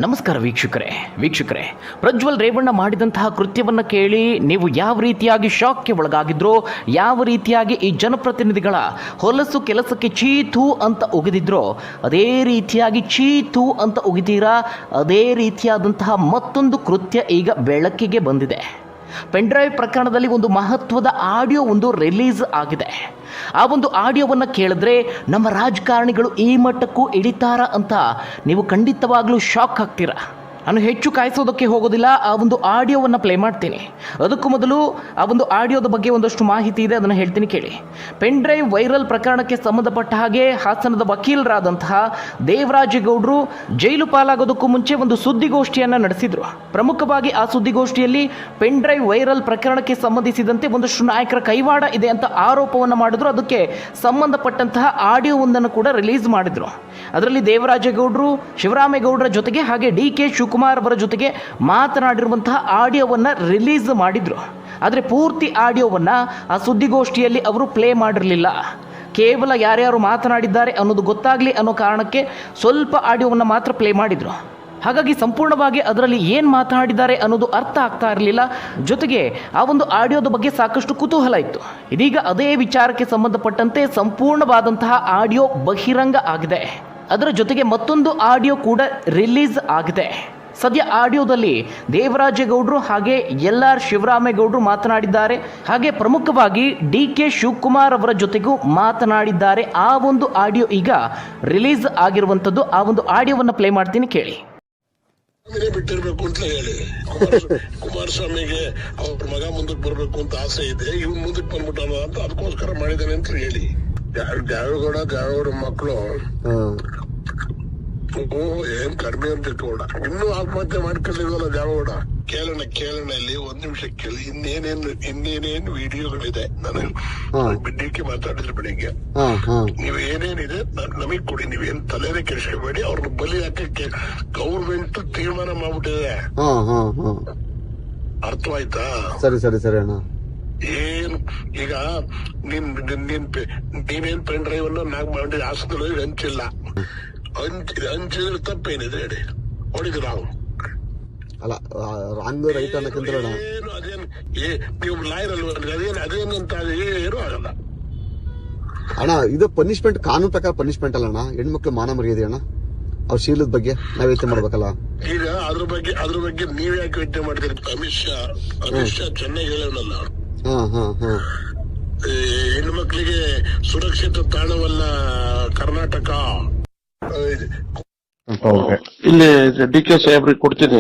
ನಮಸ್ಕಾರ ವೀಕ್ಷಕರೇ ಪ್ರಜ್ವಲ್ ರೇವಣ್ಣ ಮಾಡಿದಂತಹ ಕೃತ್ಯವನ್ನು ಕೇಳಿ ನೀವು ಯಾವ ರೀತಿಯಾಗಿ ಶಾಕ್ಗೆ ಒಳಗಾಗಿದ್ರೋ, ಯಾವ ರೀತಿಯಾಗಿ ಈ ಜನಪ್ರತಿನಿಧಿಗಳ ಹೊಲಸು ಕೆಲಸಕ್ಕೆ ಚೀತು ಅಂತ ಉಗಿದಿದ್ರೋ ಅದೇ ರೀತಿಯಾಗಿ ಚೀತು ಅಂತ ಉಗಿತೀರಾ. ಅದೇ ರೀತಿಯಾದಂತಹ ಮತ್ತೊಂದು ಕೃತ್ಯ ಈಗ ಬೆಳಕಿಗೆ ಬಂದಿದೆ. ಪೆನ್ಡ್ರೈವ್ ಪ್ರಕರಣದಲ್ಲಿ ಒಂದು ಮಹತ್ವದ ಆಡಿಯೋ ರಿಲೀಸ್ ಆಗಿದೆ. ಆ ಒಂದು ಆಡಿಯೋವನ್ನು ಕೇಳಿದ್ರೆ ನಮ್ಮ ರಾಜಕಾರಣಿಗಳು ಈ ಮಟ್ಟಕ್ಕೂ ಇಳಿತಾರ ಅಂತ ನೀವು ಖಂಡಿತವಾಗ್ಲೂ ಶಾಕ್ ಆಗ್ತೀರಾ. ನಾನು ಹೆಚ್ಚು ಕಾಯಿಸೋದಕ್ಕೆ ಹೋಗೋದಿಲ್ಲ, ಆ ಒಂದು ಆಡಿಯೋವನ್ನು ಪ್ಲೇ ಮಾಡ್ತೀನಿ. ಅದಕ್ಕೂ ಮೊದಲು ಆ ಒಂದು ಆಡಿಯೋದ ಬಗ್ಗೆ ಒಂದಷ್ಟು ಮಾಹಿತಿ ಇದೆ, ಅದನ್ನು ಹೇಳ್ತೀನಿ ಕೇಳಿ. ಪೆನ್ಡ್ರೈವ್ ವೈರಲ್ ಪ್ರಕರಣಕ್ಕೆ ಸಂಬಂಧಪಟ್ಟ ಹಾಗೆ ಹಾಸನದ ವಕೀಲರಾದಂತಹ ದೇವರಾಜೇಗೌಡರು ಜೈಲು ಪಾಲಾಗೋದಕ್ಕೂ ಮುಂಚೆ ಒಂದು ಸುದ್ದಿಗೋಷ್ಠಿಯನ್ನು ನಡೆಸಿದರು. ಪ್ರಮುಖವಾಗಿ ಆ ಸುದ್ದಿಗೋಷ್ಠಿಯಲ್ಲಿ ಪೆನ್ಡ್ರೈವ್ ವೈರಲ್ ಪ್ರಕರಣಕ್ಕೆ ಸಂಬಂಧಿಸಿದಂತೆ ಒಂದಷ್ಟು ನಾಯಕರ ಕೈವಾಡ ಇದೆ ಅಂತ ಆರೋಪವನ್ನು ಮಾಡಿದ್ರು. ಅದಕ್ಕೆ ಸಂಬಂಧಪಟ್ಟಂತಹ ಆಡಿಯೋವೊಂದನ್ನು ಕೂಡ ರಿಲೀಸ್ ಮಾಡಿದರು. ಅದರಲ್ಲಿ ದೇವರಾಜೇಗೌಡರು ಶಿವರಾಮೇಗೌಡರ ಜೊತೆಗೆ ಹಾಗೆ ಡಿ.ಕೆ. ಶಿವಕುಮಾರ್ ಅವರ ಜೊತೆಗೆ ಮಾತನಾಡಿರುವಂತಹ ಆಡಿಯೋವನ್ನು ರಿಲೀಸ್ ಮಾಡಿದರು. ಆದರೆ ಪೂರ್ತಿ ಆಡಿಯೋವನ್ನು ಆ ಸುದ್ದಿಗೋಷ್ಠಿಯಲ್ಲಿ ಅವರು ಪ್ಲೇ ಮಾಡಿರಲಿಲ್ಲ. ಕೇವಲ ಯಾರ್ಯಾರು ಮಾತನಾಡಿದ್ದಾರೆ ಅನ್ನೋದು ಗೊತ್ತಾಗಲಿ ಅನ್ನೋ ಕಾರಣಕ್ಕೆ ಸ್ವಲ್ಪ ಆಡಿಯೋವನ್ನು ಮಾತ್ರ ಪ್ಲೇ ಮಾಡಿದರು. ಹಾಗಾಗಿ ಸಂಪೂರ್ಣವಾಗಿ ಅದರಲ್ಲಿ ಏನು ಮಾತನಾಡಿದ್ದಾರೆ ಅನ್ನೋದು ಅರ್ಥ ಆಗ್ತಾ ಇರಲಿಲ್ಲ. ಜೊತೆಗೆ ಆ ಒಂದು ಆಡಿಯೋದ ಬಗ್ಗೆ ಸಾಕಷ್ಟು ಕುತೂಹಲ ಇತ್ತು. ಇದೀಗ ಅದೇ ವಿಚಾರಕ್ಕೆ ಸಂಬಂಧಪಟ್ಟಂತೆ ಸಂಪೂರ್ಣವಾದಂತಹ ಆಡಿಯೋ ಬಹಿರಂಗ ಆಗಿದೆ. ಅದರ ಜೊತೆಗೆ ಮತ್ತೊಂದು ಆಡಿಯೋ ಕೂಡ ರಿಲೀಸ್ ಆಗಿದೆ. ಸದ್ಯ ಆಡಿಯೋದಲ್ಲಿ ದೇವರಾಜೇಗೌಡರು ಹಾಗೆ ಎಲ್.ಆರ್. ಶಿವರಾಮೇಗೌಡರು ಮಾತನಾಡಿದ್ದಾರೆ. ಹಾಗೆ ಪ್ರಮುಖವಾಗಿ ಡಿ.ಕೆ. ಶಿವಕುಮಾರ್ ಅವರ ಜೊತೆಗೂ ಮಾತನಾಡಿದ್ದಾರೆ. ಆ ಒಂದು ಆಡಿಯೋ ಈಗ ರಿಲೀಸ್ ಆಗಿರುವಂಥದ್ದು. ಆ ಒಂದು ಆಡಿಯೋವನ್ನು ಪ್ಲೇ ಮಾಡ್ತೀನಿ, ಕೇಳಿ. ಬಿಟ್ಟಿರ್ಬೇಕು ಅಂತ ಹೇಳಿ ಕುಮಾರಸ್ವಾಮಿಗೆ ಅವ್ರ ಮಗ ಮುಂದಕ್ಕೆ ಬರ್ಬೇಕು ಅಂತ ಆಸೆ ಇದೆ, ಇವ್ನು ಮುಂದಕ್ಕೆ ಬಂದ್ಬಿಟ್ಟಾನ ಅಂತ ಅದಕ್ಕೋಸ್ಕರ ಮಾಡಿದಾನೆ ಅಂತ ಹೇಳಿ. ದ್ಯಾವಗೌಡ ಮಕ್ಕಳು ಏನ್ ಕಡಿಮೆ ಅಂತ ಇಟ್ಕೊಂಡ ಇನ್ನೂ ಆತ್ಮಹತ್ಯೆ ಮಾಡ್ಕೊಳ್ಳಿಲ್ವಲ್ಲ ದ್ಯಾವಗೌಡ. ಕೇಳೋಣ ಇಲ್ಲಿ ಒಂದ್ ನಿಮಿಷ ಕೇಳಿ. ಇನ್ನೇನೇನು ವಿಡಿಯೋಗಳಿದೆ. ನಾನು ಡಿ.ಕೆ. ಮಾತಾಡಿದ್ರೆ ಬೆಳಿಗ್ಗೆ ನೀವ್ ಏನೇನಿದೆ ನಮಗ್ ಕೊಡಿ, ನೀವೇನ್ ತಲೆನೇ ಕೆಡಿಸ್ಕೋಬೇಡಿ. ಅವ್ರನ್ನ ಬಲಿ ಹಾಕಕ್ಕೆ ಗೌರ್ಮೆಂಟ್ ತೀರ್ಮಾನ ಮಾಡ್ಬಿಟ್ಟಿದೆ. ಅರ್ಥವಾಯ್ತಾ? ಸರಿ ಸರಿ ಸರಿ ಅಣ್ಣ. ಏನ್ ಈಗ ನೀನೇನ್ ಪೆನ್ ಡ್ರೈವ್ ಅನ್ನು ನಾಕ್ ಮಾಡಿ ಹಾಸನದಲ್ಲಿ ಹಂಚಿಲ್ಲ. ಹಂಚಿದ್ರೆ ತಪ್ಪೇನಿದೆ ಹೇಳಿ? ಹೊಡಿದ್ರು ನಾವು ಅಲ್ಲ ರಾಂಗ್ ರೈಟ್ ಅನ್ನಕ್ಕಿಂತ ಏನು ಅದೇನ್ ನೀವು ಲಾಯರ್ ಅಲ್ವ? ಅದೇನಂತ ಏನು ಆಗಲ್ಲ ಅಣ್ಣ. ಇದು ಪನಿಷ್ಮೆಂಟ್ ಕಾನೂನು ಪ್ರಕಾರ ಪನಿಷ್ಮೆಂಟ್ ಅಲ್ಲ ಅಣ್ಣ. ಹೆಣ್ಮಕ್ಳು ಮಾನ ಮರ್ಯಾದೆ ಅಣ್ಣ. ಅವ್ರ ಶೀಲದ ಬಗ್ಗೆ ನಾವ್ ಯೋಚನೆ ಮಾಡ್ಬೇಕಲ್ಲ. ಈಗ ಅದ್ರ ಬಗ್ಗೆ ನೀವ್ ಯಾಕೆ ಯೋಚನೆ ಮಾಡ್ತೀರಿ? ಅಮಿತ್ ಶಾ ಚೆನ್ನಾಗಿ ಹೇಳೋಣಲ್ಲ. ಹೆಣ್ಮಕ್ಳಿಗೆ ಸುರಕ್ಷಿತ ತಾಣವಲ್ಲ ಕರ್ನಾಟಕ. ಇಲ್ಲಿ ಡಿ.ಕೆ. ಸಾಹೇಬ್ರಿಗೆ ಕೊಡ್ತೀನಿ.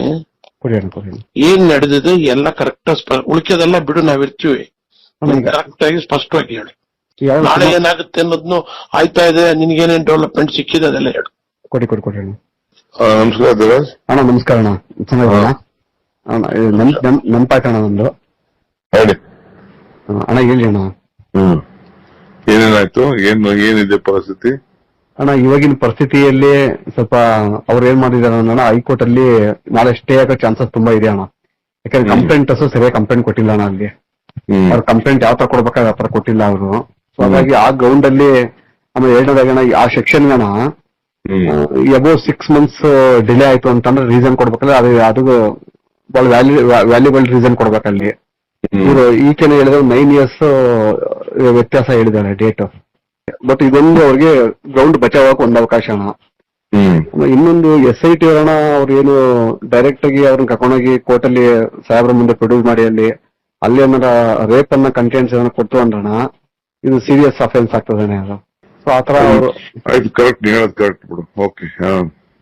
ಏನ್ ನಡೆದಿದೆ ಎಲ್ಲ ಕರೆಕ್ಟ್, ಉಳಿಕೆದೆಲ್ಲ ಬಿಡು, ನಾವಿರ್ತೀವಿ. ಕರೆಕ್ಟ್ ಆಗಿ ಸ್ಪಷ್ಟವಾಗಿ ಹೇಳಿ. ನಾಳೆ ಏನಾಗುತ್ತೆ ಅನ್ನೋದ್ನು ಆಯ್ತಾ ಇದೆ, ನಿನ್ಗೇನೇನ್ ಡೆವಲಪ್ಮೆಂಟ್ ಸಿಕ್ಕಿದೆ ಅದೆಲ್ಲ ಹೇಳು. ಕೊಡಿ. ನಮಸ್ಕಾರ ದೇವರಾಜ್ ಅಣ್ಣ. ನಮಸ್ಕಾರ ಅಣ್ಣ. ಚೆನ್ನಾಗಿರೋಣ ನೆನಪಾಯ್ತಣ್ಣ ನಂದು. ಹೇಳಿ ಅಣ್ಣ. ಹೇಳಿ ಅಣ್ಣ. ಏನೇನಾಯ್ತು? ಏನಿದೆ ಪರಿಸ್ಥಿತಿ ಅಣ್ಣ? ಇವಾಗಿನ ಪರಿಸ್ಥಿತಿಯಲ್ಲಿ ಸ್ವಲ್ಪ ಅವ್ರು ಏನ್ ಮಾಡಿದಾರೆ ಅಣ್ಣ, ಹೈಕೋರ್ಟ್ ಅಲ್ಲಿ ನಾಳೆ ಸ್ಟೇ ಆಗೋ ಚಾನ್ಸಸ್ ತುಂಬಾ ಇದೆ ಅಣ್ಣ. ಯಾಕಂದ್ರೆ ಕಂಪ್ಲೇಂಟರ್ಸ್ ಸರಿಯಾಗಿ ಕಂಪ್ಲೇಂಟ್ ಕೊಟ್ಟಿಲ್ಲ ಅಣ್ಣ. ಅಲ್ಲಿ ಅವ್ರ ಕಂಪ್ಲೇಂಟ್ ಯಾವ ತರ ಕೊಡ್ಬೇಕಾದ್ರೆ ಆ ತರ ಕೊಟ್ಟಿಲ್ಲ ಅವರು. ಸೊ ಹಾಗಾಗಿ ಆ ಗ್ರೌಂಡ್ ಅಲ್ಲಿ ಆಮೇಲೆ ಎರಡನೇದಾಗಣ ಆ ಸೆಕ್ಷನ್ ಅಣ್ಣ ಅಬೌವ್ 6 months ಡಿಲೇ ಆಯ್ತು ಅಂತಂದ್ರೆ ರೀಸನ್ ಕೊಡ್ಬೇಕಲ್ಲ. ಅದು ಬಹಳ ವ್ಯಾಲ್ಯೂಬಲ್ ರೀಸನ್ ಕೊಡ್ಬೇಕಲ್ಲಿ. ಇವರು ಈಚೆನೆ ಹೇಳಿದ್ರೆ 9 years ವ್ಯತ್ಯಾಸ ಹೇಳಿದ್ದಾರೆ ಡೇಟ್. ಬಟ್ ಇದೊಂದು ಅವ್ರಿಗೆ ಗ್ರೌಂಡ್ ಬಚಾವಕ್ಕೆ ಒಂದು ಅವಕಾಶ ಅಣ್ಣ. ಇನ್ನೊಂದು SIT ಅವರಣ ಅವ್ರು ಏನು ಡೈರೆಕ್ಟ್ ಆಗಿ ಅವ್ರನ್ನ ಕರ್ಕೊಂಡೋಗಿ ಕೋರ್ಟ್ ಅಲ್ಲಿ ಸಾಹೇಬ್ರ ಮುಂದೆ ಪ್ರೊಡ್ಯೂಸ್ ಮಾಡಿ ಅಲ್ಲಿ ಏನಾರ ರೇಪ್ ಅನ್ನ ಕಂಟೆಂಟ್ಸ್ ಏನಾರ ಕೊಡ್ತು ಅಂದ್ರಣ ಇದು ಸೀರಿಯಸ್ ಅಫೆನ್ಸ್ ಆಗ್ತದೆ ಅದು. ಸೊ ಆತರ ಅವರು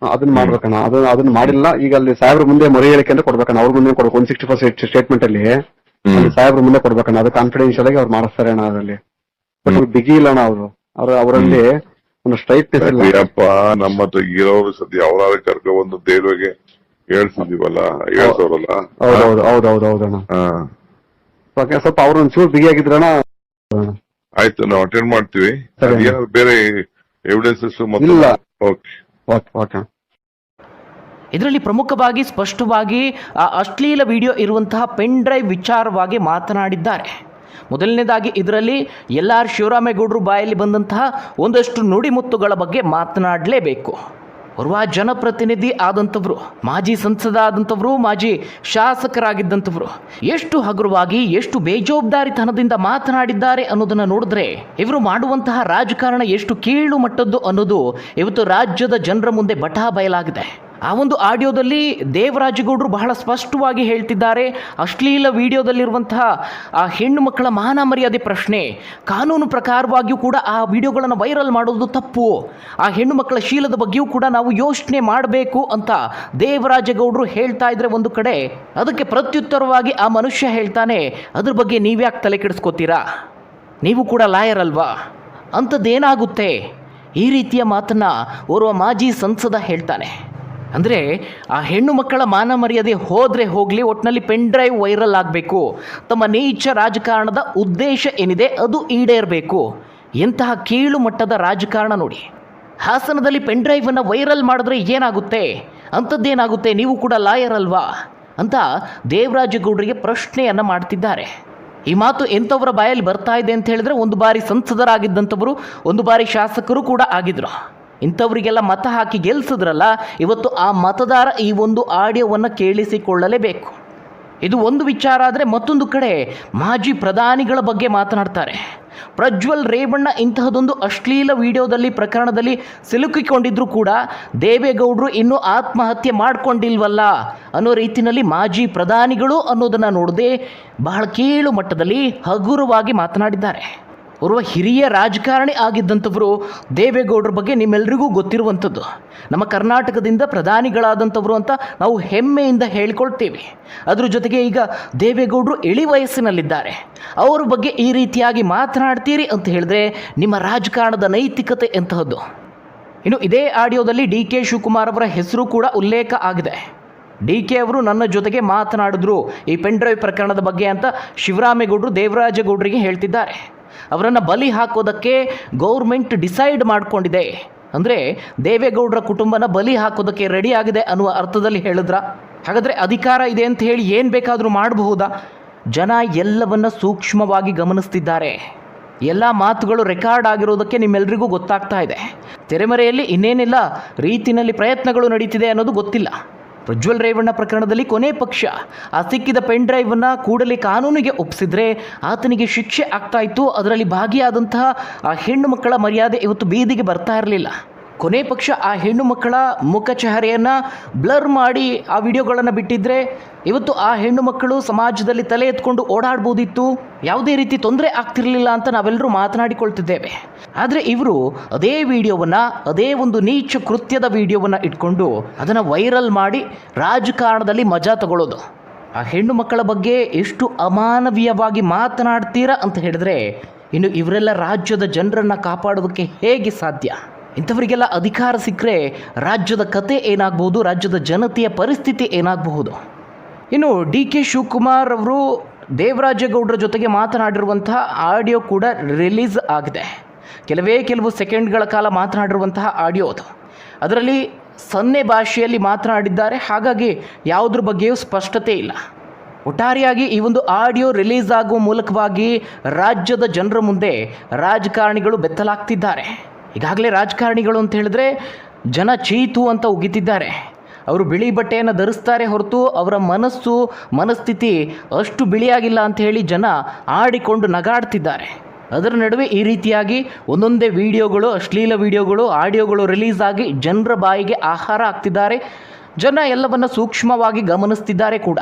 ಅದನ್ನ ಮಾಡ್ಬೇಕಣ್ಣ. ಅದನ್ನ ಮಾಡಿಲ್ಲ. ಈಗ ಅಲ್ಲಿ ಸಾಹೇಬ್ರ ಮುಂದೆ ಮರಿ ಹೇಳಿಕೆ ಅಂತ ಕೊಡ್ಬೇಕಣ್ಣ. ಅವ್ರ ಮುಂದೆ ಕೊಡ್ಬೇಕು. 164 ಸ್ಟೇಟ್ಮೆಂಟ್ ಅಲ್ಲಿ ಸಾಹೇಬ್ರ ಮುಂದೆ ಕೊಡ್ಬೇಕಣ್ಣ. ಅದು ಕಾನ್ಫಿಡೆನ್ಶಿಯಲ್ ಆಗಿ ಅವ್ರು ಮಾಡಿಸ್ತಾರೆ ಅಣ್ಣ ಅದರಲ್ಲಿ. ಬಟ್ ಬಿಗಿ ಇಲ್ಲ ಅಣ್ಣ ಅವರು. ಅವರಲ್ಲಿ ಒಂದು ಸ್ಟ್ರೈಟ್ನೆಸ್ ಇಲ್ಲ. ನಮ್ಮ ಹತ್ರ ಇರೋರು ಸದ್ಯ ಅವರಾದ್ರೆ ಕರ್ಕೊ ಒಂದು ದೇವ್ರಿಗೆ ಹೇಳ್ತಿದೀವಲ್ಲ, ಹೇಳ್ಸೋರಲ್ಲ. ಹೌದೌದೌದೌದಣ್ಣ. ಸ್ವಲ್ಪ ಅವ್ರ ಒಂಚೂರು ಬಿಗಿ ಆಗಿದ್ರಣ್ಣ. ಆಯ್ತು, ನಾವು ಅಟೆಂಡ್ ಮಾಡ್ತೀವಿ. ಬೇರೆ ಎವಿಡೆನ್ಸಸ್ ಇಲ್ಲ. ಇದರಲ್ಲಿ ಪ್ರಮುಖವಾಗಿ ಸ್ಪಷ್ಟವಾಗಿ ಅಶ್ಲೀಲ ವಿಡಿಯೋ ಇರುವಂತಹ ಪೆನ್ ಡ್ರೈವ್ ವಿಚಾರವಾಗಿ ಮಾತನಾಡಿದ್ದಾರೆ. ಮೊದಲನೇದಾಗಿ ಇದರಲ್ಲಿ ಎಲ್.ಆರ್. ಶಿವರಾಮೇಗೌಡರು ಬಾಯಲ್ಲಿ ಬಂದಂತಹ ಒಂದಷ್ಟು ನುಡಿಮುತ್ತುಗಳ ಬಗ್ಗೆ ಮಾತನಾಡಲೇಬೇಕು. ಓರ್ವ ಜನಪ್ರತಿನಿಧಿ ಆದಂಥವ್ರು, ಮಾಜಿ ಸಂಸದ ಆದಂಥವ್ರು, ಮಾಜಿ ಶಾಸಕರಾಗಿದ್ದಂಥವ್ರು ಎಷ್ಟು ಹಗುರವಾಗಿ, ಎಷ್ಟು ಬೇಜವಾಬ್ದಾರಿತನದಿಂದ ಮಾತನಾಡಿದ್ದಾರೆ ಅನ್ನೋದನ್ನು ನೋಡಿದ್ರೆ ಇವರು ಮಾಡುವಂತಹ ರಾಜಕಾರಣ ಎಷ್ಟು ಕೀಳು ಮಟ್ಟದ್ದು ಅನ್ನೋದು ಇವತ್ತು ರಾಜ್ಯದ ಜನರ ಮುಂದೆ ಬಟಾ ಬಯಲಾಗಿದೆ. ಆ ಒಂದು ಆಡಿಯೋದಲ್ಲಿ ದೇವರಾಜೇಗೌಡರು ಬಹಳ ಸ್ಪಷ್ಟವಾಗಿ ಹೇಳ್ತಿದ್ದಾರೆ, ಅಶ್ಲೀಲ ವಿಡಿಯೋದಲ್ಲಿರುವಂತಹ ಆ ಹೆಣ್ಣು ಮಕ್ಕಳ ಮಾನ ಮರ್ಯಾದೆ ಪ್ರಶ್ನೆ, ಕಾನೂನು ಪ್ರಕಾರವಾಗಿಯೂ ಕೂಡ ಆ ವಿಡಿಯೋಗಳನ್ನು ವೈರಲ್ ಮಾಡೋದು ತಪ್ಪು, ಆ ಹೆಣ್ಣು ಮಕ್ಕಳ ಶೀಲದ ಬಗ್ಗೆಯೂ ಕೂಡ ನಾವು ಯೋಚನೆ ಮಾಡಬೇಕು ಅಂತ ದೇವರಾಜೇಗೌಡರು ಹೇಳ್ತಾ ಇದ್ರೆ ಒಂದು ಕಡೆ, ಅದಕ್ಕೆ ಪ್ರತ್ಯುತ್ತರವಾಗಿ ಆ ಮನುಷ್ಯ ಹೇಳ್ತಾನೆ, ಅದ್ರ ಬಗ್ಗೆ ನೀವ್ಯಾಕೆ ತಲೆ ಕೆಡಿಸ್ಕೋತೀರಾ, ನೀವು ಕೂಡ ಲಾಯರ್ ಅಲ್ವಾ, ಅಂಥದ್ದೇನಾಗುತ್ತೆ? ಈ ರೀತಿಯ ಮಾತನ್ನು ಓರ್ವ ಮಾಜಿ ಸಂಸದ ಹೇಳ್ತಾನೆ. ಅಂದರೆ ಆ ಹೆಣ್ಣು ಮಕ್ಕಳ ಮಾನ ಮರ್ಯಾದೆ ಹೋದರೆ ಹೋಗಲಿ, ಒಟ್ಟಿನಲ್ಲಿ ಪೆನ್ ಡ್ರೈವ್ ವೈರಲ್ ಆಗಬೇಕು, ತಮ್ಮ ನೀಚ ರಾಜಕಾರಣದ ಉದ್ದೇಶ ಏನಿದೆ ಅದು ಈಡೇರಬೇಕು. ಎಂತಹ ಕೀಳು ಮಟ್ಟದ ರಾಜಕಾರಣ ನೋಡಿ. ಹಾಸನದಲ್ಲಿ ಪೆನ್ ಡ್ರೈವನ್ನು ವೈರಲ್ ಮಾಡಿದ್ರೆ ಏನಾಗುತ್ತೆ, ಅಂಥದ್ದೇನಾಗುತ್ತೆ, ನೀವು ಕೂಡ ಲಾಯರ್ ಅಲ್ವಾ ಅಂತ ದೇವರಾಜೇಗೌಡರಿಗೆ ಪ್ರಶ್ನೆಯನ್ನು ಮಾಡ್ತಿದ್ದಾರೆ. ಈ ಮಾತು ಎಂಥವರ ಬಾಯಲ್ಲಿ ಬರ್ತಾ ಇದೆ ಅಂತ ಹೇಳಿದ್ರೆ, ಒಂದು ಬಾರಿ ಸಂಸದರಾಗಿದ್ದಂಥವರು, ಒಂದು ಬಾರಿ ಶಾಸಕರು ಕೂಡ ಆಗಿದ್ರು. ಇಂಥವರಿಗೆಲ್ಲ ಮತ ಹಾಕಿ ಗೆಲ್ಲಿಸಿದ್ರಲ್ಲ, ಇವತ್ತು ಆ ಮತದಾರ ಈ ಒಂದು ಆಡಿಯೋವನ್ನು ಕೇಳಿಸಿಕೊಳ್ಳಲೇಬೇಕು. ಇದು ಒಂದು ವಿಚಾರ. ಆದರೆ ಮತ್ತೊಂದು ಕಡೆ ಮಾಜಿ ಪ್ರಧಾನಿಗಳ ಬಗ್ಗೆ ಮಾತನಾಡ್ತಾರೆ. ಪ್ರಜ್ವಲ್ ರೇವಣ್ಣ ಇಂತಹದೊಂದು ಅಶ್ಲೀಲ ವಿಡಿಯೋದಲ್ಲಿ ಪ್ರಕರಣದಲ್ಲಿ ಸಿಲುಕಿಕೊಂಡಿದ್ರೂ ಕೂಡ ದೇವೇಗೌಡರು ಇನ್ನೂ ಆತ್ಮಹತ್ಯೆ ಮಾಡಿಕೊಂಡಿಲ್ವಲ್ಲ ಅನ್ನೋ ರೀತಿಯಲ್ಲಿ ಮಾಜಿ ಪ್ರಧಾನಿಗಳು ಅನ್ನೋದನ್ನು ನೋಡದೆ ಬಹಳ ಕೀಳು ಮಟ್ಟದಲ್ಲಿ ಹಗುರವಾಗಿ ಮಾತನಾಡಿದ್ದಾರೆ. ಓರ್ವ ಹಿರಿಯ ರಾಜಕಾರಣಿ ಆಗಿದ್ದಂಥವರು ದೇವೇಗೌಡರ ಬಗ್ಗೆ ನಿಮ್ಮೆಲ್ಲರಿಗೂ ಗೊತ್ತಿರುವಂಥದ್ದು. ನಮ್ಮ ಕರ್ನಾಟಕದಿಂದ ಪ್ರಧಾನಿಗಳಾದಂಥವರು ಅಂತ ನಾವು ಹೆಮ್ಮೆಯಿಂದ ಹೇಳ್ಕೊಳ್ತೇವೆ. ಅದ್ರ ಜೊತೆಗೆ ಈಗ ದೇವೇಗೌಡರು ಇಳಿ ವಯಸ್ಸಿನಲ್ಲಿದ್ದಾರೆ, ಅವ್ರ ಬಗ್ಗೆ ಈ ರೀತಿಯಾಗಿ ಮಾತನಾಡ್ತೀರಿ ಅಂತ ಹೇಳಿದ್ರೆ ನಿಮ್ಮ ರಾಜಕಾರಣದ ನೈತಿಕತೆ ಎಂತಹದ್ದು. ಇನ್ನು ಇದೇ ಆಡಿಯೋದಲ್ಲಿ ಡಿ ಕೆ ಶಿವಕುಮಾರ್ ಅವರ ಹೆಸರು ಕೂಡ ಉಲ್ಲೇಖ ಆಗಿದೆ. ಡಿ ಕೆ ಅವರು ನನ್ನ ಜೊತೆಗೆ ಮಾತನಾಡಿದ್ರು ಈ ಪೆನ್ ಡ್ರೈವ್ ಪ್ರಕರಣದ ಬಗ್ಗೆ ಅಂತ ಶಿವರಾಮೇಗೌಡರು ದೇವರಾಜೇಗೌಡರಿಗೆ ಹೇಳ್ತಿದ್ದಾರೆ. ಅವರನ್ನು ಬಲಿ ಹಾಕೋದಕ್ಕೆ ಗೌರ್ಮೆಂಟ್ ಡಿಸೈಡ್ ಮಾಡಿಕೊಂಡಿದೆ, ಅಂದರೆ ದೇವೇಗೌಡರ ಕುಟುಂಬನ ಬಲಿ ಹಾಕೋದಕ್ಕೆ ರೆಡಿ ಆಗಿದೆ ಅನ್ನುವ ಅರ್ಥದಲ್ಲಿ ಹೇಳಿದ್ರ? ಹಾಗಾದರೆ ಅಧಿಕಾರ ಇದೆ ಅಂತ ಹೇಳಿ ಏನು ಬೇಕಾದರೂ ಮಾಡಬಹುದಾ? ಜನ ಎಲ್ಲವನ್ನ ಸೂಕ್ಷ್ಮವಾಗಿ ಗಮನಿಸ್ತಿದ್ದಾರೆ. ಎಲ್ಲ ಮಾತುಗಳು ರೆಕಾರ್ಡ್ ಆಗಿರೋದಕ್ಕೆ ನಿಮ್ಮೆಲ್ಲರಿಗೂ ಗೊತ್ತಾಗ್ತಾ ಇದೆ. ತೆರೆಮರೆಯಲ್ಲಿ ಇನ್ನೇನೆಲ್ಲ ರೀತಿಯಲ್ಲಿ ಪ್ರಯತ್ನಗಳು ನಡೀತಿದೆ ಅನ್ನೋದು ಗೊತ್ತಿಲ್ಲ. ಪ್ರಜ್ವಲ್ ರೇವಣ್ಣ ಪ್ರಕರಣದಲ್ಲಿ ಕೊನೆ ಪಕ್ಷ ಆ ಸಿಕ್ಕಿದ ಪೆನ್ ಡ್ರೈವನ್ನು ಕೂಡಲೇ ಕಾನೂನಿಗೆ ಒಪ್ಪಿಸಿದ್ರೆ ಆತನಿಗೆ ಶಿಕ್ಷೆ ಆಗ್ತಾ ಇತ್ತು. ಅದರಲ್ಲಿ ಭಾಗಿಯಾದಂತಹ ಆ ಹೆಣ್ಣು ಮಕ್ಕಳ ಮರ್ಯಾದೆ ಇವತ್ತು ಬೀದಿಗೆ ಬರ್ತಾ ಇರಲಿಲ್ಲ. ಕೊನೆ ಪಕ್ಷ ಆ ಹೆಣ್ಣು ಮಕ್ಕಳ ಮುಖಚಹರೆಯನ್ನು ಬ್ಲರ್ ಮಾಡಿ ಆ ವಿಡಿಯೋಗಳನ್ನು ಬಿಟ್ಟಿದ್ರೆ ಇವತ್ತು ಆ ಹೆಣ್ಣು ಮಕ್ಕಳು ಸಮಾಜದಲ್ಲಿ ತಲೆ ಎತ್ಕೊಂಡು ಓಡಾಡ್ಬೋದಿತ್ತು, ಯಾವುದೇ ರೀತಿ ತೊಂದರೆ ಆಗ್ತಿರಲಿಲ್ಲ ಅಂತ ನಾವೆಲ್ಲರೂ ಮಾತನಾಡಿಕೊಳ್ತಿದ್ದೇವೆ. ಆದರೆ ಇವರು ಅದೇ ವಿಡಿಯೋವನ್ನು, ಅದೇ ಒಂದು ನೀಚ ಕೃತ್ಯದ ವಿಡಿಯೋವನ್ನು ಇಟ್ಕೊಂಡು ಅದನ್ನು ವೈರಲ್ ಮಾಡಿ ರಾಜಕಾರಣದಲ್ಲಿ ಮಜಾ ತಗೊಳ್ಳೋದು. ಆ ಹೆಣ್ಣು ಮಕ್ಕಳ ಬಗ್ಗೆ ಎಷ್ಟು ಅಮಾನವೀಯವಾಗಿ ಮಾತನಾಡ್ತೀರಾ ಅಂತ ಹೇಳಿದ್ರೆ ಇನ್ನು ಇವರೆಲ್ಲ ರಾಜ್ಯದ ಜನರನ್ನು ಕಾಪಾಡೋದಕ್ಕೆ ಹೇಗೆ ಸಾಧ್ಯ? ಇಂಥವರಿಗೆಲ್ಲ ಅಧಿಕಾರ ಸಿಕ್ಕರೆ ರಾಜ್ಯದ ಕತೆ ಏನಾಗಬಹುದು, ರಾಜ್ಯದ ಜನತೆಯ ಪರಿಸ್ಥಿತಿ ಏನಾಗಬಹುದು? ಇನ್ನು ಡಿ ಕೆ ಶಿವಕುಮಾರ್ ಅವರು ದೇವರಾಜೇಗೌಡರ ಜೊತೆಗೆ ಮಾತನಾಡಿರುವಂತಹ ಆಡಿಯೋ ಕೂಡ ರಿಲೀಸ್ ಆಗಿದೆ. ಕೆಲವು ಸೆಕೆಂಡ್ಗಳ ಕಾಲ ಮಾತನಾಡಿರುವಂತಹ ಆಡಿಯೋ ಅದು. ಅದರಲ್ಲಿ ಸನ್ನೆ ಭಾಷೆಯಲ್ಲಿ ಮಾತನಾಡಿದ್ದಾರೆ, ಹಾಗಾಗಿ ಯಾವುದ್ರ ಬಗ್ಗೆಯೂ ಸ್ಪಷ್ಟತೆ ಇಲ್ಲ. ಒಟ್ಟಾರೆಯಾಗಿ ಈ ಒಂದು ಆಡಿಯೋ ರಿಲೀಸ್ ಆಗುವ ಮೂಲಕವಾಗಿ ರಾಜ್ಯದ ಜನರ ಮುಂದೆ ರಾಜಕಾರಣಿಗಳು ಬೆತ್ತಲಾಗ್ತಿದ್ದಾರೆ. ಈಗಾಗಲೇ ರಾಜಕಾರಣಿಗಳು ಅಂತ ಹೇಳಿದ್ರೆ ಜನ ಚೀತು ಅಂತ ಉಗಿತಿದ್ದಾರೆ. ಅವರು ಬಿಳಿ ಬಟ್ಟೆಯನ್ನು ಧರಿಸ್ತಾರೆ ಹೊರತು ಅವರ ಮನಸ್ಥಿತಿ ಅಷ್ಟು ಬಿಳಿಯಾಗಿಲ್ಲ ಅಂತ ಹೇಳಿ ಜನ ಆಡಿಕೊಂಡು ನಗಾಡ್ತಿದ್ದಾರೆ. ಅದರ ನಡುವೆ ಈ ರೀತಿಯಾಗಿ ಒಂದೊಂದೇ ವಿಡಿಯೋಗಳು, ಅಶ್ಲೀಲ ವಿಡಿಯೋಗಳು, ಆಡಿಯೋಗಳು ರಿಲೀಸ್ ಆಗಿ ಜನರ ಬಾಯಿಗೆ ಆಹಾರ ಆಗ್ತಿದ್ದಾರೆ. ಜನ ಎಲ್ಲವನ್ನು ಸೂಕ್ಷ್ಮವಾಗಿ ಗಮನಿಸ್ತಿದ್ದಾರೆ ಕೂಡ.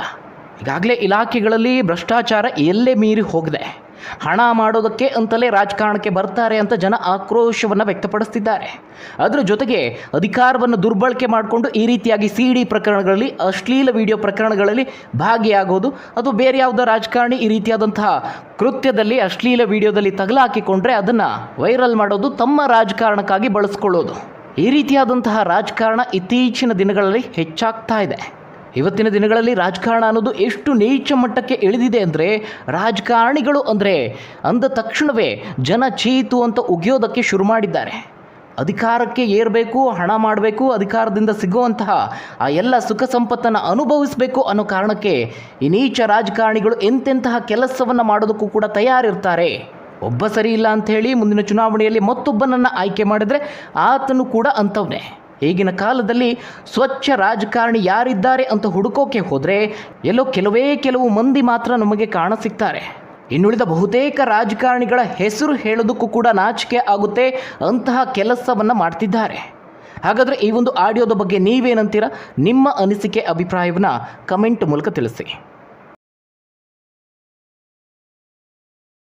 ಈಗಾಗಲೇ ಇಲಾಖೆಗಳಲ್ಲಿ ಭ್ರಷ್ಟಾಚಾರ ಎಲ್ಲೇ ಮೀರಿ ಹೋಗಿದೆ. ಹಣ ಮಾಡೋದಕ್ಕೆ ಅಂತಲೇ ರಾಜಕಾರಣಕ್ಕೆ ಬರ್ತಾರೆ ಅಂತ ಜನ ಆಕ್ರೋಶವನ್ನು ವ್ಯಕ್ತಪಡಿಸ್ತಿದ್ದಾರೆ. ಅದರ ಜೊತೆಗೆ ಅಧಿಕಾರವನ್ನು ದುರ್ಬಳಕೆ ಮಾಡಿಕೊಂಡು ಈ ರೀತಿಯಾಗಿ CD ಪ್ರಕರಣಗಳಲ್ಲಿ, ಅಶ್ಲೀಲ ವಿಡಿಯೋ ಪ್ರಕರಣಗಳಲ್ಲಿ ಭಾಗಿಯಾಗೋದು, ಅದು ಬೇರೆ ಯಾವುದೋ ರಾಜಕಾರಣಿ ಈ ರೀತಿಯಾದಂತಹ ಕೃತ್ಯದಲ್ಲಿ, ಅಶ್ಲೀಲ ವಿಡಿಯೋದಲ್ಲಿ ತಗಲಾಕಿಕೊಂಡ್ರೆ ಅದನ್ನು ವೈರಲ್ ಮಾಡೋದು, ತಮ್ಮ ರಾಜಕಾರಣಕ್ಕಾಗಿ ಬಳಸ್ಕೊಳ್ಳೋದು. ಈ ರೀತಿಯಾದಂತಹ ರಾಜಕಾರಣ ಇತ್ತೀಚಿನ ದಿನಗಳಲ್ಲಿ ಹೆಚ್ಚಾಗ್ತಾ ಇದೆ. ಇವತ್ತಿನ ದಿನಗಳಲ್ಲಿ ರಾಜಕಾರಣ ಅನ್ನೋದು ಎಷ್ಟು ನೀಚ ಮಟ್ಟಕ್ಕೆ ಇಳಿದಿದೆ ಅಂದರೆ, ರಾಜಕಾರಣಿಗಳು ಅಂದರೆ ಅಂದ ತಕ್ಷಣವೇ ಜನ ಚೀತು ಅಂತ ಉಗಿಯೋದಕ್ಕೆ ಶುರು ಮಾಡಿದ್ದಾರೆ. ಅಧಿಕಾರಕ್ಕೆ ಏರಬೇಕು, ಹಣ ಮಾಡಬೇಕು, ಅಧಿಕಾರದಿಂದ ಸಿಗುವಂತಹ ಆ ಎಲ್ಲ ಸುಖ ಸಂಪತ್ತನ್ನು ಅನುಭವಿಸಬೇಕು ಅನ್ನೋ ಕಾರಣಕ್ಕೆ ಈ ನೀಚ ರಾಜಕಾರಣಿಗಳು ಎಂತೆಂತಹ ಕೆಲಸವನ್ನು ಮಾಡೋದಕ್ಕೂ ಕೂಡ ತಯಾರಿರ್ತಾರೆ. ಒಬ್ಬ ಸರಿ ಇಲ್ಲ ಅಂಥೇಳಿ ಮುಂದಿನ ಚುನಾವಣೆಯಲ್ಲಿ ಮತ್ತೊಬ್ಬನನ್ನು ಆಯ್ಕೆ ಮಾಡಿದರೆ ಆತನು ಕೂಡ ಅಂಥವನೇ. ಈಗಿನ ಕಾಲದಲ್ಲಿ ಸ್ವಚ್ಛ ರಾಜಕಾರಣಿ ಯಾರಿದ್ದಾರೆ ಅಂತ ಹುಡುಕೋಕೆ ಹೋದರೆ ಎಲ್ಲೋ ಕೆಲವು ಮಂದಿ ಮಾತ್ರ ನಮಗೆ ಕಾಣಸಿಗ್ತಾರೆ. ಇನ್ನುಳಿದ ಬಹುತೇಕ ರಾಜಕಾರಣಿಗಳ ಹೆಸರು ಹೇಳೋದಕ್ಕೂ ಕೂಡ ನಾಚಿಕೆ ಆಗುತ್ತೆ, ಅಂತಹ ಕೆಲಸವನ್ನು ಮಾಡ್ತಿದ್ದಾರೆ. ಹಾಗಾದರೆ ಈ ಒಂದು ಆಡಿಯೋದ ಬಗ್ಗೆ ನೀವೇನಂತೀರಾ? ನಿಮ್ಮ ಅನಿಸಿಕೆ ಅಭಿಪ್ರಾಯವನ್ನು ಕಮೆಂಟ್ ಮೂಲಕ ತಿಳಿಸಿ.